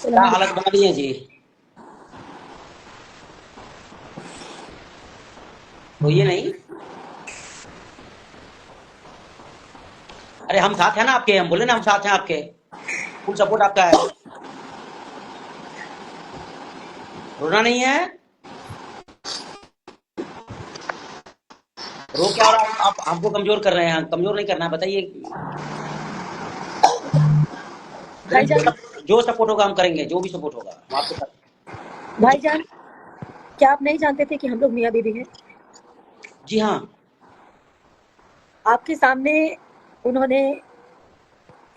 क्या हालत बना दी है जी। रोइए नहीं। अरे हम साथ हैं ना आपके, हम बोले ना हम साथ हैं आपके, फुल सपोर्ट आपका है। रोना नहीं है। रो क्या, और आप हमको कमजोर कर रहे हैं, कमजोर नहीं करना है, बताइए। भाईजान, जो सपोर्ट होगा हम करेंगे, जो भी सपोर्ट होगा हम आपके साथ। भाईजान, क्या आप नहीं जानते थे कि हम लोग मियाँ बीवी हैं? जी हाँ। आपके सामने उन्होंने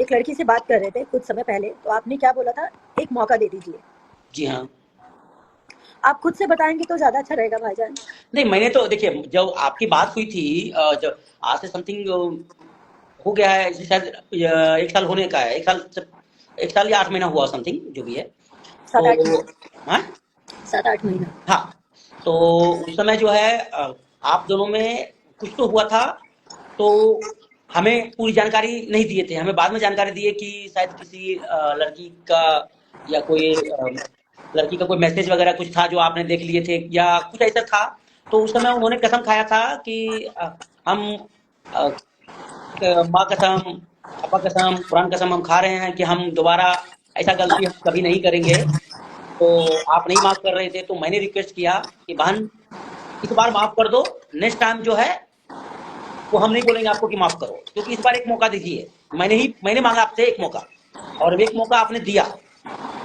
एक लड़की से बात कर रहे थे कुछ समय पहले, तो आपने क्या बोला था? एक मौका दे दीजिए। जी हाँ। आप खुद से बताएंगे तो ज्यादा अच्छा रहेगा भाईजान। नहीं, मैंने तो देखिए, जब आपकी बात हुई थी, जब आज से समथिंग हो गया है, इसे शायद 1 साल होने का है, 1 साल या 8 महीना हुआ, समथिंग जो भी है। सात आठ तो महीना हाँ। 7-8 महीना। हाँ, तो उस समय जो है आप दोनों में कुछ तो हुआ था, तो हमें पूरी जानकारी नहीं दिए थे, हमें बाद में जानकारी दिए कि शायद किसी लड़की का या कोई लड़की का कोई मैसेज वगैरह कुछ था जो आपने देख लिए थे या कुछ ऐसा था। तो उस समय उन्होंने कसम खाया था कि हम अ, माँ कसम, पापा कसम, कुरान कसम हम खा रहे हैं कि हम दोबारा ऐसा गलती हम कभी नहीं करेंगे। तो आप नहीं माफ कर रहे थे, तो मैंने रिक्वेस्ट किया कि बहन इस बार माफ कर दो, नेक्स्ट टाइम जो है वो हम नहीं बोलेंगे आपको कि माफ करो, क्योंकि इस बार एक मौका दीजिए। मैंने मांगा आपसे एक मौका, और एक मौका आपने दिया।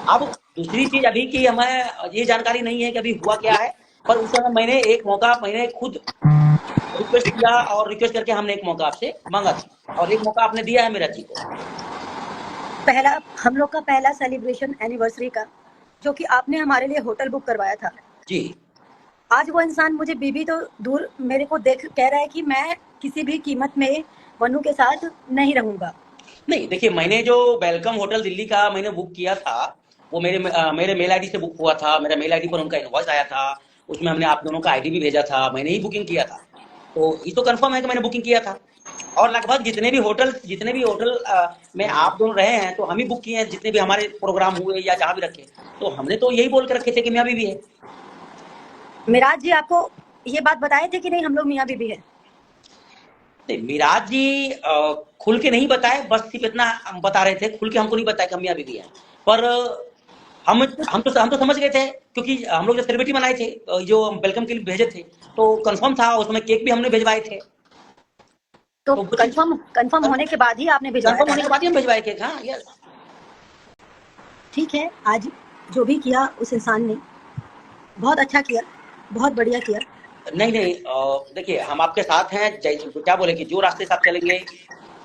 अब दूसरी चीज अभी की हमें ये जानकारी नहीं है कि अभी हुआ क्या है, पर उस समय मैंने एक मौका, मैंने खुद रिक्वेस्ट किया, और रिक्वेस्ट करके हमने एक मौका आपसे मांगा था, और एक मौका आपने दिया है मेरा जी को। पहला हम लोग का पहला सेलिब्रेशन एनिवर्सरी का, जो कि आपने हमारे लिए होटल बुक करवाया था। जी। आज वो इंसान मुझे बीबी तो दूर मेरे को देख कह रहा है कि मैं किसी भी कीमत में वनु के साथ नहीं रहूंगा। नहीं देखिए, मैंने जो वेलकम होटल दिल्ली का मैंने बुक किया था, वो मेरे मेल आईडी से बुक हुआ था, मेरा मेल आईडी पर उनका इनवॉइस आया था। उसमें हमने आप दोनों का आईडी भी भेजा था, मैंने ही बुकिंग किया था। तो ये तो कंफर्म है कि मैंने बुकिंग किया था। और लगभग जितने भी होटल में आप दोनों रहे हैं, तो हम ही बुक किए हैं, जितने भी हमारे प्रोग्राम हुए या जहाँ भी रखे। तो हमने तो यही बोल के रखे थे कि मियाँ बीवी है। मिराज जी आपको ये बात बताए थे कि नहीं हम लोग मियाँ बीबी है? नहीं, मिराज जी खुल के नहीं बताए, बस सिर्फ इतना बता रहे थे, खुल के हमको नहीं बताया कि हम मियाँ बीवी हैं। पर हम तो समझ गए थे, क्योंकि हम लोग जब सेलिब्रिटी बनाए थे, जो वेलकम के लिए भेजे थे, तो कंफर्म था, उसमें केक भी हमने भिजवाए थे। तो तो वो चीज कंफर्म होने के बाद ही आपने भिजवाया कंफर्म था होने के ना? बाद ही हम भिजवाए केक। हाँ, यस। ठीक है, आज जो भी किया उस इंसान ने बहुत अच्छा किया, बहुत बढ़िया किया। नहीं नहीं, देखिए हम आपके साथ हैं, क्या बोले कि जो रास्ते से आप चलेंगे,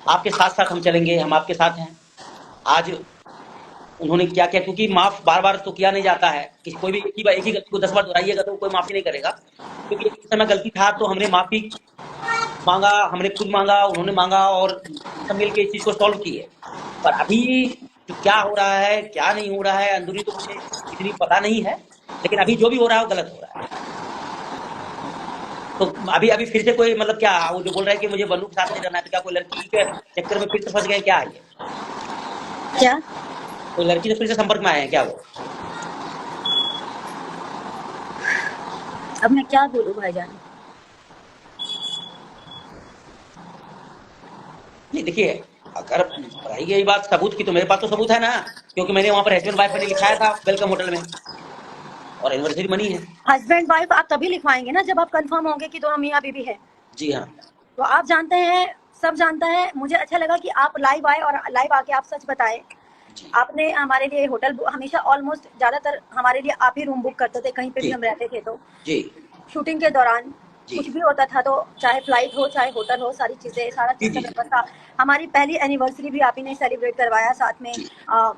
आपके साथ साथ हम चलेंगे, हम आपके साथ हैं। आज उन्होंने क्या किया, क्योंकि माफ बार बार तो किया नहीं जाता है कि कोई भी एक ही गलती को 10 बार दोहराइएगा तो कोई माफी नहीं करेगा। क्योंकि इस समय गलती था, तो हमने माफी मांगा, हमने खुद मांगा, उन्होंने मांगा, और सब मिलके इस चीज को सॉल्व किए। पर अभी जो क्या हो रहा है, क्या नहीं हो रहा है, अंदरूनी तो मुझे इतनी पता नहीं है, लेकिन अभी जो भी हो रहा है वो गलत हो रहा है। तो अभी अभी फिर से कोई, मतलब क्या वो जो बोल रहा है कि मुझे बन्नू के साथ नहीं रहना है, तो क्या कोई लड़की के चक्कर में फिर से फंस गए क्या है ये? क्या? कोई लड़की से फिर से संपर्क में आए हैं क्या वो? अब मैं क्या बोलूं भाईजान? नहीं देखिए, अगर रही गई बात सबूत की, तो मेरे पास तो सबूत है ना, क्योंकि मैंने वहां पर हस्बैंड वाइफ मैंने लिखाया था वेलकम होटल में, और एनिवर्सरी मनी है। हस्बैंड वाइफ आप तभी लिखवाएंगे ना जब आप कंफर्म होंगे कि दोनों मियाँ बीवी है। जी हाँ। तो आप जानते हैं, सब जानता है। मुझे अच्छा लगा कि आप लाइव आए और लाइव आके आप सच बताए। जी आपने हमारे लिए होटल हमेशा ऑलमोस्ट ज्यादातर हमारे लिए आप ही रूम बुक करते थे कहीं पे भी जी हम रहते थे। तो जी शूटिंग के दौरान जी कुछ भी होता था, तो चाहे फ्लाइट हो चाहे होटल हो, सारी चीजें सारा जी चीज का जी व्यवस्था। हमारी पहली एनिवर्सरी भी आप ही ने सेलिब्रेट करवाया साथ में। जी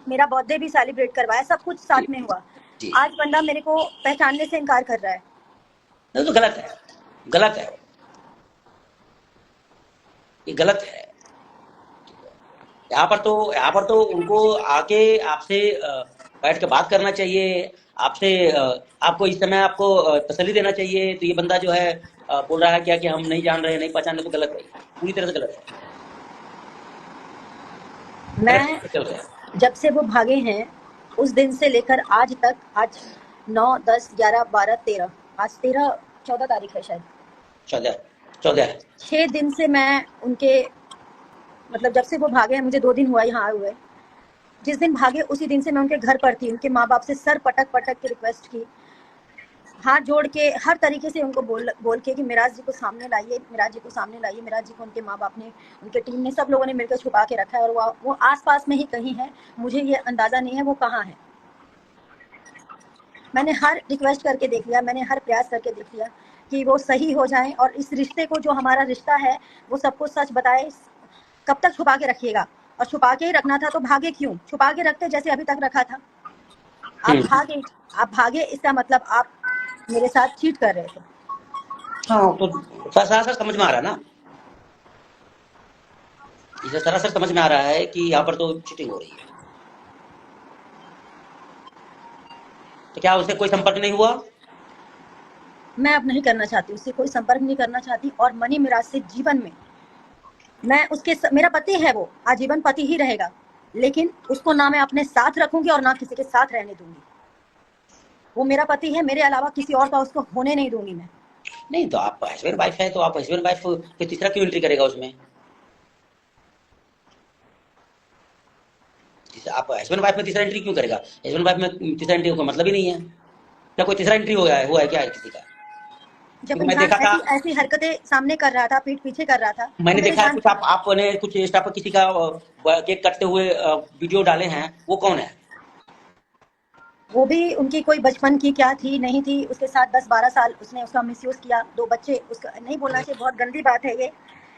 मेरा बर्थडे भी सेलिब्रेट करवाया, सब कुछ जी साथ में हुआ। जी। आज बंदा मेरे को पहचानने से इनकार कर रहा है। नहीं, तो गलत है, गलत है, ये गलत है। यहाँ पर तो उनको आके आपसे बैठ के बात करना चाहिए। आपसे आपको इस समय आपको तसल्ली देना चाहिए। तो ये बंदा जो है बोल रहा है क्या कि हम नहीं जान रहे, नहीं पहचान रहे, तो गलत है, पूरी तरह से गलत है, गलत मैं रास्ते चल रहे हैं। जब से वो भागे हैं, उस दिन से लेकर आज तक, आज 9, 10, 11, 12, 13, आज 13, 14 तारीख है शायद, 14 6 दिन से मैं उनके, मतलब जब से वो भागे हैं, मुझे 2 दिन हुआ यहाँ आए हुए, जिस दिन भागे उसी दिन से मैं उनके घर पर थी। उनके माँ बाप से सर पटक पटक के रिक्वेस्ट की, हाथ जोड़ के, हर तरीके से उनको बोल के कि मिराज जी को सामने लाइए, मिराज जी को सामने लाइए। मिराज जी को उनके माँ बाप ने, उनके टीम ने, सब लोगों ने मिलकर छुपा के रखा है, और वो आस पास में ही कहीं है, मुझे ये अंदाजा नहीं है वो कहाँ है। मैंने हर रिक्वेस्ट करके देख लिया, मैंने हर प्रयास करके देख लिया कि वो सही हो जाए, और इस रिश्ते को, जो हमारा रिश्ता है, वो सबको सच बताए। कब तक छुपा के रखिएगा? और छुपा के ही रखना था तो भागे क्यों? छुपा के रखते जैसे अभी तक रखा था। आप भागे, इसका मतलब आप मेरे साथ चीट कर रहे थे। हाँ, तो सरासर समझ में आ रहा है ना, इसे सरासर समझ में आ रहा है कि यहाँ पर तो चीटिंग हो रही है। तो क्या उससे कोई संपर्क नहीं हुआ? मैं अब नहीं करना चाहती, उससे कोई संपर्क नहीं करना चाहती, और मनी मिराज से जीवन में मैं मेरा पति है, वो आजीवन पति ही रहेगा, लेकिन उसको ना मैं अपने साथ रखूंगी और ना किसी के साथ रहने दूंगी। वो मेरा पति है, मेरे अलावा किसी और का उसको होने नहीं दूंगी मैं। नहीं, तो आप हस्बैंड वाइफ है, तो आप हस्बैंड वाइफ फिर तीसरा क्यों एंट्री करेगा उसमें? आप हस्बैंड वाइफ में तीसरा एंट्री क्यों करेगा? हस्बैंड वाइफ में तीसरा एंट्री का मतलब ही नहीं है। क्या कोई तीसरा एंट्री हुआ है क्या है किसी का? जब क्योंकि मैं इंसान देखा था, ऐसी ऐसी हरकतें सामने कर रहा था, पीठ पीछे कर रहा था, तो मैंने मेरे देखा है जान, कुछ आपने कुछ इंस्टा पर किसी का केक कटते हुए वीडियो डाले हैं, वो कौन है? वो भी उनकी कोई बचपन की क्या थी नहीं थी, उसके साथ 10-12 साल उसने उसका मिसयूज किया, 2 बच्चे, उसका नहीं बोलना चाहिए, बहुत गंदी बात है ये,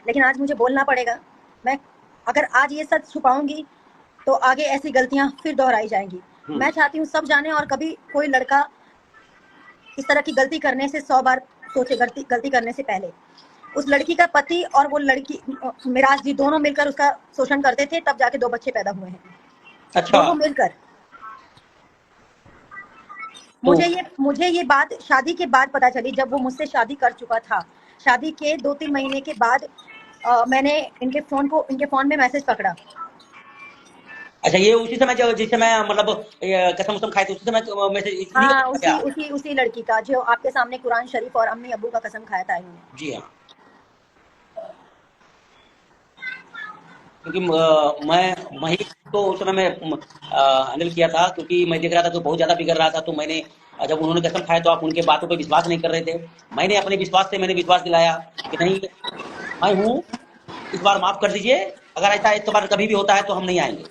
लेकिन आज मुझे बोलना पड़ेगा। मैं अगर आज ये सच छुपाऊंगी तो आगे ऐसी गलतियां फिर दोहराई जाएंगी। मैं चाहती हूँ सब जाने, और कभी कोई लड़का इस तरह की गलती करने से 100 बार सोचे, गलती करने से पहले। उस लड़की का पति और वो लड़की, मिराज जी, दोनों मिलकर उसका शोषण करते थे, तब जाके 2 बच्चे पैदा हुए हैं, अच्छा, दोनों मिलकर। तो मुझे ये बात शादी के बाद पता चली, जब वो मुझसे शादी कर चुका था। शादी के 2-3 महीने के बाद मैंने इनके फोन में मैसेज पकड़ा। अच्छा, ये उसी समय जिस समय मतलब कसम उसम खाए थे, उसी समय मैसेज इन्हीं हाँ, का क्या? उसी लड़की का, जो आपके सामने कुरान शरीफ और अम्मी अब्बू का कसम खाया था इन्होंने। जी हाँ, क्योंकि मैं ही तो उस समय मैं हैंडल किया था, क्योंकि मैं देख रहा था तो बहुत ज़्यादा बिगड़ रहा था, तो मैंने जब उन्होंने कसम खाया तो आप उनके बातों पे विश्वास नहीं कर रहे थे। मैंने अपने विश्वास से मैंने विश्वास दिलाया कि नहीं, मैं हूँ, इस बार माफ़ कर दीजिए, अगर ऐसा इस बार कभी भी होता है तो हम नहीं आएँगे।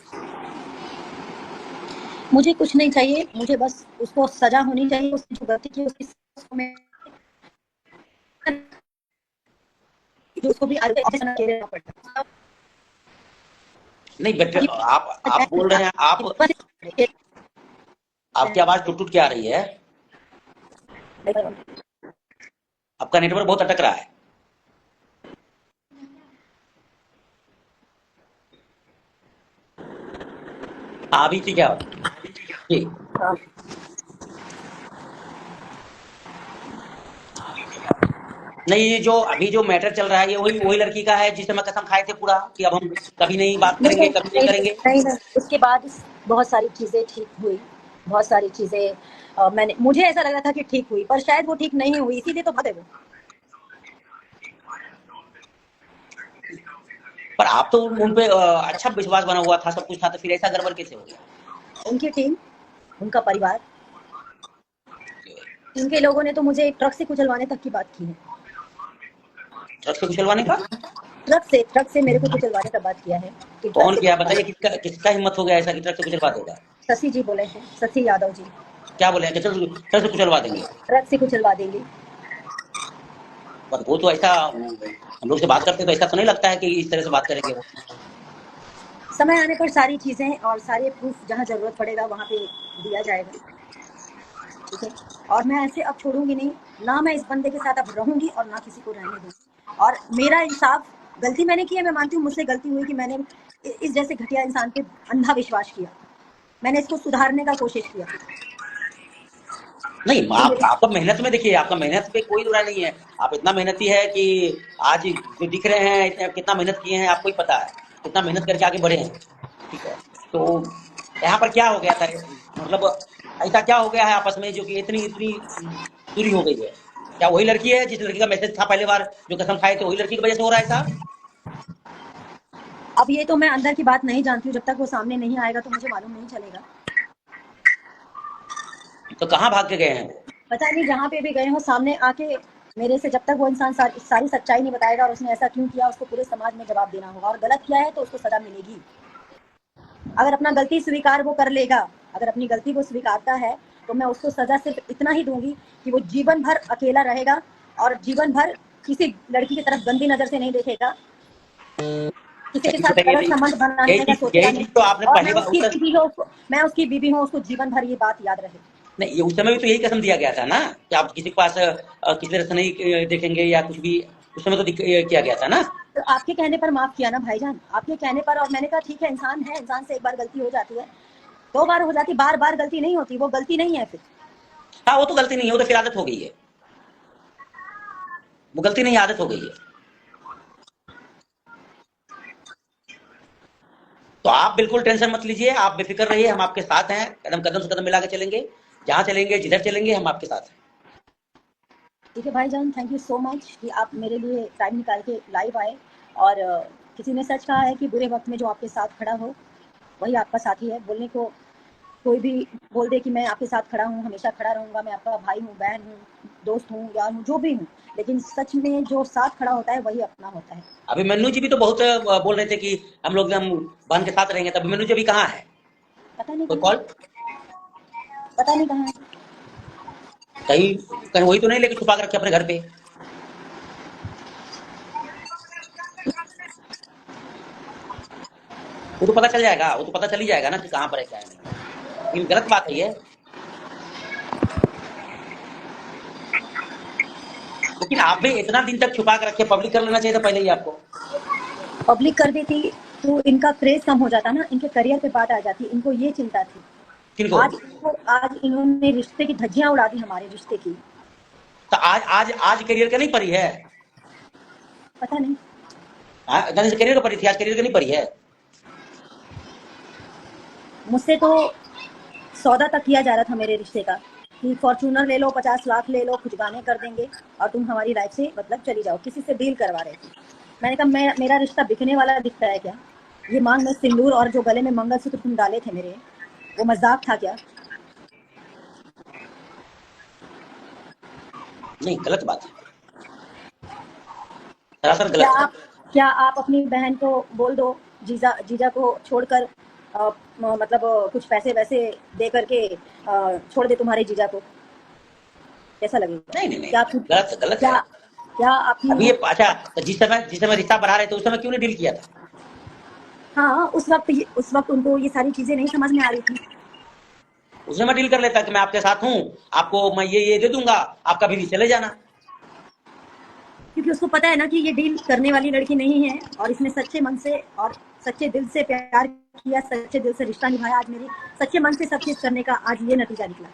मुझे कुछ नहीं चाहिए, मुझे बस उसको सजा होनी चाहिए, उसने जो गलती की उसकी जो उसको भी आगे सजा देना पड़ता। नहीं, बट आप बोल रहे हैं, आपकी आवाज़ टूट-टूट के आ रही है, आपका नेटवर्क बहुत अटक रहा है। हाँ, अभी ठीक है अब। जी। नहीं, ये जो अभी जो मैटर चल रहा है, ये वही वही लड़की का है जिस समय कसम खाए थे पूरा कि अब हम कभी नहीं बात नहीं करेंगे, नहीं कभी नहीं करेंगे। नहीं, उसके बाद बहुत सारी चीजें ठीक हुई, बहुत सारी चीजें मैंने, मुझे ऐसा लग रहा था कि ठीक हुई, पर शायद वो ठीक नहीं हुई, इसीलिए तो भागे वो। पर आप तो उन पे अच्छा विश्वास बना हुआ था, सब कुछ था, तो फिर ऐसा गड़बड़ कैसे हो गया? उनकी टीम, उनका परिवार, उनके लोगों ने तो मुझे ट्रक से कुचलवाने तक की बात की है। ट्रक से कुचलवाने का? ट्रक से मेरे को कुचलवाने का बात किया है कि ट्रक कौन से किया कुचलवाने। बताइए, किसका किसका हिम्मत हो गया ऐसा कि ट्रक से कुचलवा देगा? शशि जी बोले हैं, शशि यादव जी, क्या बोले हैं कि ट्रक से कुचलवा देंगे? ट्रक से कुचलवा देंगे। पर वो तो ऐसा हम लोग से बात करते तो ऐसा तो नहीं लगता है कि इस तरह से बात करेंगे वो। समय आने पर सारी चीजें और सारे प्रूफ जहाँ जरूरत पड़ेगा वहाँ पे दिया जाएगा, ठीक है। और मैं ऐसे अब छोड़ूंगी नहीं, ना मैं इस बंदे के साथ अब रहूंगी और ना किसी को रहने दूंगी। और मेरा इंसाफ, गलती मैंने की है, मैं मानती हूँ मुझसे गलती हुई कि मैंने इस जैसे घटिया इंसान पे अंधा विश्वास किया। मैंने इसको सुधारने का कोशिश किया। नहीं, तो आप आपका मेहनत में देखिए, आपका मेहनत पे कोई बुराई नहीं है। आप इतना मेहनती है कि आज जो दिख रहे हैं, इतने कितना मेहनत किए हैं आपको ही पता है, कितना मेहनत करके आगे बढ़े हैं, ठीक है। तो यहाँ पर क्या हो गया था, मतलब ऐसा क्या हो गया है आपस में जो कि इतनी इतनी दूरी हो गई है? क्या वही लड़की है जिस लड़की का मैसेज था पहले बार जो कसम खाए थे, वही लड़की की वजह से हो रहा है ऐसा? अब ये तो मैं अंदर की बात नहीं जानती हूँ, जब तक वो सामने नहीं आएगा तो मुझे मालूम नहीं चलेगा। तो कहाँ भाग के गए हैं वो? पता नहीं जहाँ पे भी गए हो सामने आके मेरे से, जब तक वो इंसान सारी सच्चाई नहीं बताएगा और उसने ऐसा क्यों किया, उसको पूरे समाज में जवाब देना होगा, और गलत किया है तो उसको सजा मिलेगी। अगर अपना गलती स्वीकार वो कर लेगा, अगर अपनी गलती वो स्वीकारता है, तो मैं उसको सजा सिर्फ इतना ही दूंगी कि वो जीवन भर अकेला रहेगा और जीवन भर किसी लड़की की तरफ गंदी नजर से नहीं देखेगा, किसी के सही साथ बताइए, गलत संबंध बनाने का सोचेगा यही नहीं। चीज तो आपने और पहली बार मैं उसकी बीवी हूँ, उसको जीवन भर ये बात याद रहे। नहीं, ये उस समय भी तो यही कसम दिया गया था ना कि आप किसी के पास किसी तरह से नहीं देखेंगे या कुछ भी। उस समय तो किया गया था ना। तो आपके कहने पर माफ किया ना भाईजान, आपके कहने पर, और मैंने कहा ठीक है, इंसान है, इंसान से एक बार गलती हो जाती है, 2 बार हो जाती, बार बार गलती नहीं होती, वो गलती नहीं है फिर। हाँ, वो तो गलती नहीं है, वो तो फिर आदत हो गई है। वो गलती नहीं, आदत हो गई है। तो आप बिल्कुल टेंशन मत लीजिए, आप बेफिक्र रहिए, हम आपके साथ हैं, कदम कदम से कदम मिला के चलेंगे। जहां चलेंगे, जिधर चलेंगे, हम आपके साथ हैं। ठीक है भाईजान, थैंक यू सो मच कि आप मेरे लिए टाइम निकाल के लाइव आए। और किसी ने सच कहा है कि बुरे वक्त में जो आपके साथ खड़ा हो वही आपका साथी है। बोलने को कोई भी बोल दे कि मैं आपके साथ खड़ा हूँ, हमेशा खड़ा रहूंगा, मैं आपका भाई हूँ, बहन हूँ, दोस्त हूँ, यार हूँ, जो भी हूँ, लेकिन सच में जो साथ खड़ा होता है वही अपना होता है। अभी मन्नू जी भी तो बहुत बोल रहे थे कि हम लोग एकदम बहन के साथ रहेंगे, तभी मन्नू जी अभी कहाँ है? पता नहीं कोई कहाँ कॉल? है, पता नहीं कहाँ है। कहीं कहीं वही तो नहीं लेके छुपा के रखे अपने घर पे? वो तो पता चल जाएगा, वो तो पता चल ही जाएगा ना कि कहाँ पर है, क्या है नहीं। लेकिन गलत बात है ये। लेकिन आप भी इतना दिन तक छुपा के रखे, पब्लिक कर लेना चाहिए था पहले ही आपको। पब्लिक कर देती तो इनका क्रेज कम हो जाता ना, इनके करियर पे बात आ जाती, इनको ये चिंता थी। किनको? आज इन्होंने रिश्ते की धज्जियां उड़ा दी, हमारे रिश्ते की। तो आज आज आज करियर का नहीं पड़ी है? पता नहीं। गणेश करियर का पड़ी थी, आज करियर का नहीं पड़ी है। मुझसे तो सौदा तक किया जा रहा था मेरे रिश्ते का कि फॉर्च्यूनर ले लो, 50 लाख ले लो, कुछ गाने कर देंगे और तुम हमारी लाइफ से मतलब चली जाओ, किसी से डील करवा रहे थे। मैंने कहा मेरा रिश्ता बिकने वाला दिखता है क्या? ये मांग में सिंदूर और जो गले में मंगलसूत्र तुम डाले थे मेरे, वो मजाक था क्या? नहीं, गलत बात है, सरासर क्या गलत है। आप क्या आप अपनी बहन को बोल दो, जीजा को छोड़कर मतलब कुछ पैसे वैसे दे करके छोड़ दे तुम्हारे जीजा को, कैसा लगेगा? नहीं नहीं नहीं, क्या गलत गलत है। क्या क्या आपकी अभी ये अच्छा, तो जिस समय रिश्ता बढ़ा रहे थे उस समय क्यों नहीं डील किया था? हाँ, उस वक्त उनको ये सारी चीजें नहीं समझ में आ रही थी। उस समय डील कर लेता कि मैं आपके साथ हूँ, आपको मैं ये दे दूंगा, आप कभी भी चले जाना। क्योंकि उसको पता है ना कि ये डील करने वाली लड़की नहीं है, और इसने सच्चे मन से और सच्चे दिल से प्यार किया, सच्चे दिल से रिश्ता निभाया। आज मेरी सच्चे मन से सब चीज करने का आज ये नतीजा निकला।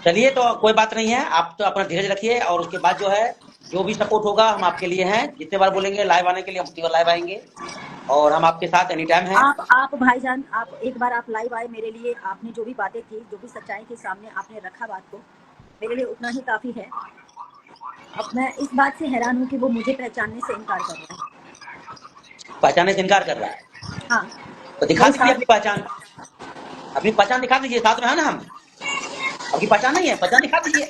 चलिए, तो कोई बात नहीं है, आप तो अपना धीरज रखिए, और उसके बाद जो है जो भी सपोर्ट होगा हम आपके लिए हैं। जितने बार बोलेंगे लाइव आने के लिए, हम उतनी बार लाइव आएंगे, और हम आपके साथ एनी टाइम हैं। आप भाईजान, आप एक बार आप लाइव आए मेरे लिए, आपने जो भी बातें थी, जो भी सच्चाई के सामने आपने रखा बात को, मेरे लिए उतना ही काफी है। अब मैं इस बात से हैरान हूँ कि वो मुझे पहचानने से इनकार कर रहा है। पहचानने से इनकार कर रहा है? हाँ, तो दिखा दीजिए अपनी पहचान, अपनी पहचान दिखा दीजिए, साथ में है ना हम। आपकी पहचान नहीं है, पहचान दिखा दीजिए,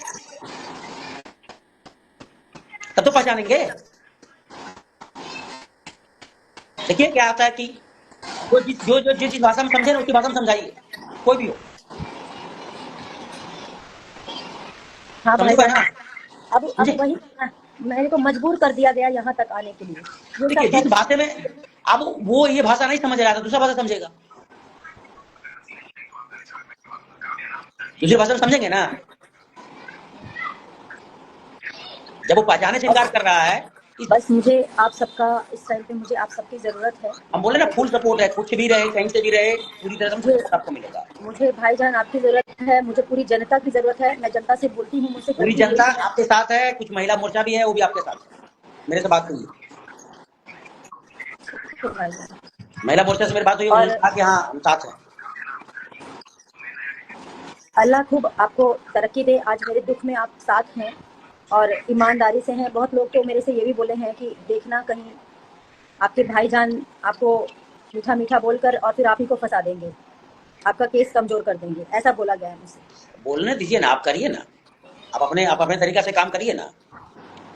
तब तो पहचानेंगे। देखिए क्या आता है कि जो जिस भाषा में समझे ना उसी भाषा में समझाइए, कोई भी हो। हाँ समझ पाए भाईजान, ना? अब वही मेरे को मजबूर कर दिया गया यहाँ तक आने के लिए। ये देखिए, सब जिस कर भाषा में अब वो ये भाषा नहीं समझ रहा था, दूसरा भाषा समझेगा, दूसरी भाषा में समझेंगे ना। जब वो पहचाने से इनकार कर रहा है, बस मुझे आप सबका इस टाइम पे, मुझे आप सबकी जरूरत है। हम बोले ना फुल सपोर्ट है, कुछ भी रहे, कहीं से भी रहे, पूरी तरह से मुझे सपोर्ट आपको मिलेगा। मुझे भाईजान आपकी जरूरत है, मुझे पूरी जनता की जरूरत है। मैं जनता से बोलती हूँ, मुझसे पूरी गलती जनता हुई है। आपके साथ है, कुछ महिला मोर्चा भी है, वो भी आपके साथ है। मेरे से बात करिए। तो भाईजान महिला मोर्चा से मेरी बात हुई, और उन्होंने कहा कि हाँ हम साथ हैं। अल्लाह खूब आपको तरक्की दे। आज मेरे दुख में आप साथ हैं और ईमानदारी से हैं। बहुत लोग तो मेरे से ये भी बोले हैं कि देखना कहीं आपके भाईजान आपको मीठा मीठा बोलकर और फिर आप ही को फंसा देंगे, आपका केस कमजोर कर देंगे, ऐसा बोला गया है मुझसे। बोलने दीजिए ना, आप करिए ना, आप अपने तरीका से काम करिए ना,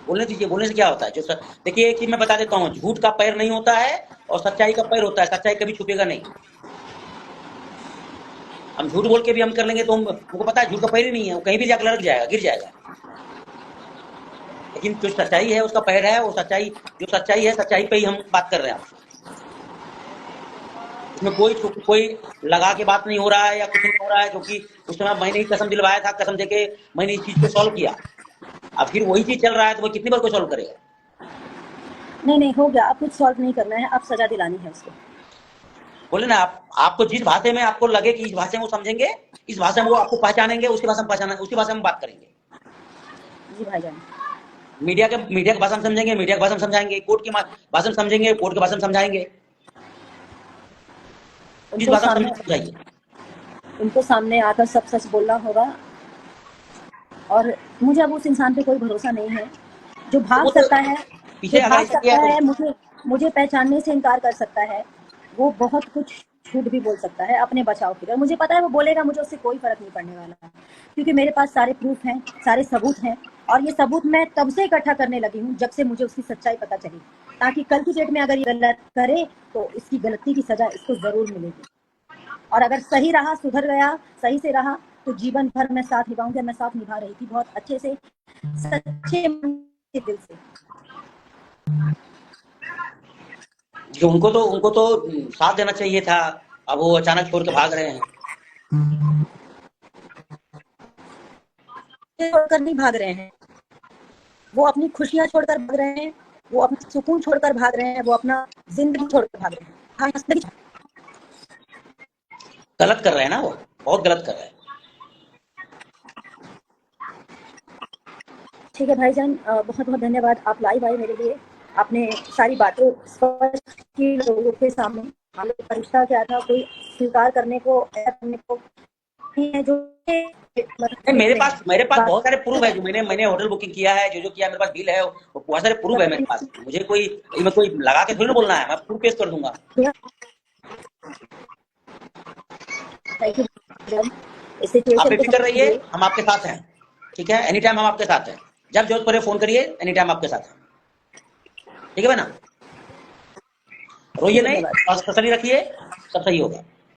बोलने दीजिए, बोलने से क्या होता है। देखिए एक चीज मैं बता देता हूँ, झूठ का पैर नहीं होता है और सच्चाई का पैर होता है, सच्चाई कभी छुपेगा नहीं। हम झूठ बोल के भी हम कर लेंगे तो हमको पता है झूठ का पैर ही नहीं है, वो कहीं भी जाकर लड़क जाएगा, गिर जाएगा। लेकिन जो सच्चाई है उसका पैर है, वो सच्चाई, जो सच्चाई है सच्चाई पे ही हम बात कर रहे हैं आपसे। इसमें कोई लगा के बात नहीं हो रहा है या कुछ नहीं हो रहा है, क्योंकि उस समय मैंने ही कसम दिलवाया था, कसम देके मैंने इस चीज को सॉल्व किया। अब फिर वही चीज चल रहा है तो वो कितनी बार को सॉल्व करेगा। नहीं हो गया, अब कुछ सॉल्व नहीं करना है, अब सजा दिलानी है उसको। बोले ना, आपको जिस भाषा में आपको लगे कि इस भाषा में वो समझेंगे, इस भाषा में वो आपको पहचानेंगे, उसकी भाषा में बात करेंगे। जी भाईजान। मीडिया की भाषा में समझेंगे, मीडिया की भाषा में समझाएंगे, कोर्ट की भाषा में समझेंगे, कोर्ट की भाषा में समझाएंगे। जिस भाषा में समझाइए, उनको सामने आकर सब सच बोलना होगा। और मुझे अब उस इंसान पे कोई भरोसा नहीं है जो भाग सकता है, पीछे अगर ऐसा किया है मुझे पहचानने से इनकार कर सकता है। वो बहुत कुछ झूठ भी बोल सकता है अपने बचाव के लिए। मुझे पता है वो बोलेगा, मुझे उससे कोई फर्क नहीं पड़ने वाला है, क्योंकि मेरे पास सारे प्रूफ हैं, सारे सबूत हैं। और ये सबूत मैं तब से इकट्ठा करने लगी हूँ जब से मुझे उसकी सच्चाई पता चली, ताकि कल की डेट में अगर ये गलत करे तो इसकी गलती की सजा इसको जरूर मिलेगी। और अगर सही रहा, सुधर गया, सही से रहा, तो जीवन भर मैं साथ निभाऊंगी। मैं साथ निभा रही थी बहुत अच्छे से, सच्चे मन के दिल से। उनको तो साथ देना चाहिए था, अब वो अचानक छोड़ के भाग रहे हैं। छोड़कर नहीं भाग रहे हैं, वो अपनी खुशियां छोड़कर भाग रहे हैं, वो अपना सुकून छोड़कर भाग रहे हैं, वो अपना जिंदगी छोड़कर भाग रहे हैं। हाँ, गलत कर रहे हैं ना, वो बहुत गलत कर रहे हैं। ठीक है भाईजान, बहुत बहुत धन्यवाद। आप लाइव आए मेरे लिए, आपने सारी बातें स्पष्ट की लोगों के सामने। हम लोग का रिश्ता क्या था, कोई स्वीकार करने को नहीं है। जो मेरे पास बहुत सारे प्रूफ है, जो मैंने होटल बुकिंग किया है, जो किया, मेरे पास बिल है, वो बहुत सारे प्रूफ है मेरे पास। मुझे कोई लगा के थोड़ी ना बोलना है, मैं प्रूफ पेश कर दूंगा। आप बेफिक्र रहिए, हम आपके साथ हैं, ठीक है। एनी टाइम हम आपके साथ हैं, जब जरूरत पड़े फोन करिए, एनी टाइम आपके साथ हैं, ठीक है ना। रोइए नहीं, तसल्ली रखिए, सब सही होगा।